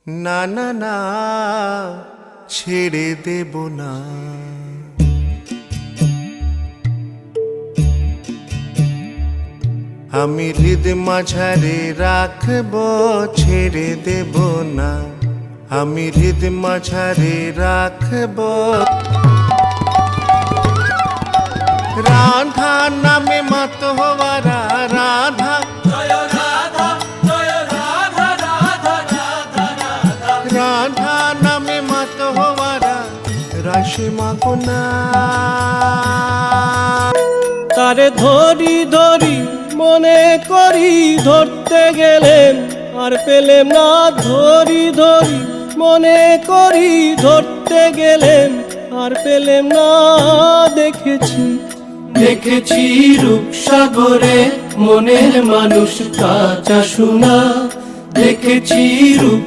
না না না ছেড়ে দেব না। আমি হৃদ মাঝারে রাখব, ছেড়ে দেব না। আমি হৃদ মাঝারে রাখব। রাধা নামে মত হওয়ারা, রাধা রাধা নামে মত হওয়ারা রাশি মাগো না। তারে ধরি ধরি মনে করি, ধরতে গেলেন আর পেলেম না। ধরি ধরি মনে করি, ধরতে গেলেন আর পেলেম না। দেখেছি দেখেছি রূপসাগরে মনের মানুষ কাঁচা সোনা। দেখেছি রূপ